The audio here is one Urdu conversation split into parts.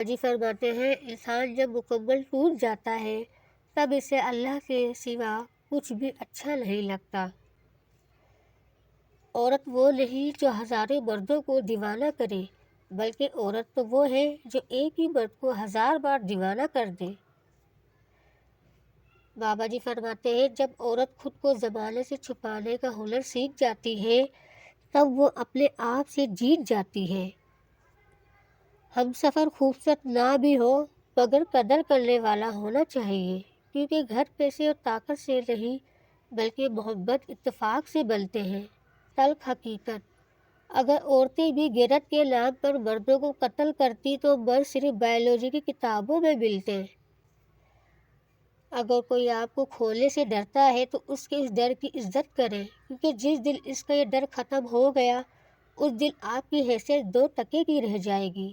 جی فرماتے ہیں انسان جب مکمل ٹوٹ جاتا ہے تب اسے اللہ کے سوا کچھ بھی اچھا نہیں لگتا۔ عورت وہ نہیں جو ہزاروں مردوں کو دیوانہ کرے، بلکہ عورت تو وہ ہے جو ایک ہی مرد کو 1000 بار دیوانہ کر دے۔ بابا جی فرماتے ہیں جب عورت خود کو زمانے سے چھپانے کا ہنر سیکھ جاتی ہے تب وہ اپنے آپ سے جیت جاتی ہے۔ ہم سفر خوبصورت نہ بھی ہو مگر قدر کرنے والا ہونا چاہیے، کیونکہ گھر پیسے اور طاقت سے نہیں بلکہ محبت اتفاق سے بنتے ہیں۔ تلخ حقیقت، اگر عورتیں بھی غیرت کے نام پر مردوں کو قتل کرتی تو مرد صرف بایولوجی کی کتابوں میں ملتے۔ اگر کوئی آپ کو کھونے سے ڈرتا ہے تو اس کے اس ڈر کی عزت کریں، کیونکہ جس دن اس کا یہ ڈر ختم ہو گیا اس دن آپ کی حیثیت 2 ٹکے کی رہ جائے گی۔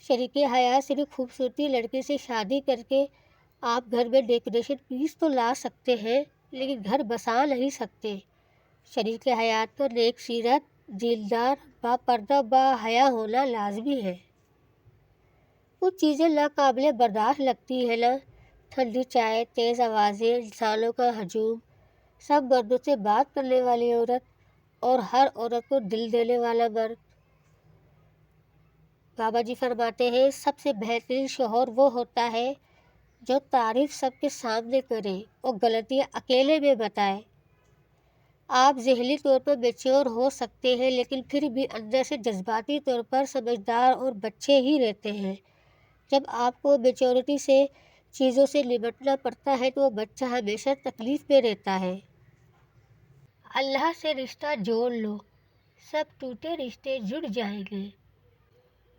شریک حیات صرف خوبصورتی لڑکی سے شادی کر کے آپ گھر میں ڈیکوریشن پیس تو لا سکتے ہیں لیکن گھر بسا نہیں سکتے۔ شریک حیات پر نیک سیرت، دیندار، با پردہ، با حیا ہونا لازمی ہے۔ کچھ چیزیں ناقابل برداشت لگتی ہیں نا، ٹھنڈی چائے، تیز آوازیں، انسانوں کا ہجوم، سب مردوں سے بات کرنے والی عورت اور ہر عورت کو دل دینے والا مرد۔ بابا جی فرماتے ہیں سب سے بہترین شوہر وہ ہوتا ہے جو تعریف سب کے سامنے کرے اور غلطیاں اکیلے میں بتائے۔ آپ ذہنی طور پر میچور ہو سکتے ہیں لیکن پھر بھی اندر سے جذباتی طور پر سمجھدار اور بچے ہی رہتے ہیں۔ جب آپ کو میچورٹی سے چیزوں سے نمٹنا پڑتا ہے تو وہ بچہ ہمیشہ تکلیف میں رہتا ہے۔ اللہ سے رشتہ جوڑ لو، سب ٹوٹے رشتے جڑ جائیں گے۔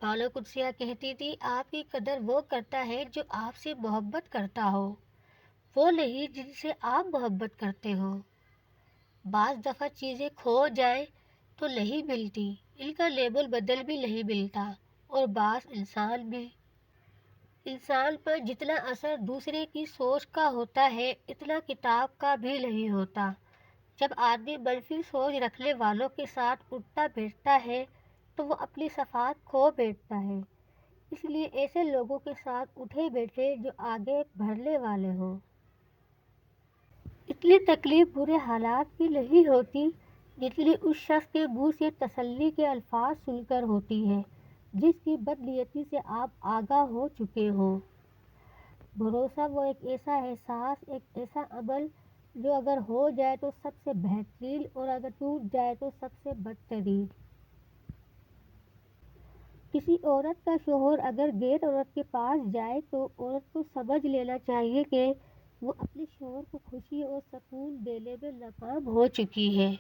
بانو قدسیہ کہتی تھی آپ کی قدر وہ کرتا ہے جو آپ سے محبت کرتا ہو، وہ نہیں جن سے آپ محبت کرتے ہو۔ بعض دفعہ چیزیں کھو جائیں تو نہیں ملتی، ان کا لیبل بدل بھی نہیں ملتا، اور بعض انسان پر جتنا اثر دوسرے کی سوچ کا ہوتا ہے اتنا کتاب کا بھی نہیں ہوتا۔ جب آدمی منفی سوچ رکھنے والوں کے ساتھ اٹھتا بیٹھتا ہے تو وہ اپنی صفات کھو بیٹھتا ہے، اس لیے ایسے لوگوں کے ساتھ اٹھے بیٹھے جو آگے بڑھنے والے ہوں۔ اتنی تکلیف برے حالات کی نہیں ہوتی جتنی اس شخص کے منہ سے تسلی کے الفاظ سن کر ہوتی ہے جس کی بدنیتی سے آپ آگاہ ہو چکے ہوں۔ بھروسہ وہ ایک ایسا احساس، ایک ایسا عمل جو اگر ہو جائے تو سب سے بہترین اور اگر ٹوٹ جائے تو سب سے بدترین۔ کسی عورت کا شوہر اگر غیر عورت کے پاس جائے تو عورت کو سمجھ لینا چاہیے کہ وہ اپنے شوہر کو خوشی اور سکون دینے میں ناکام ہو چکی ہے۔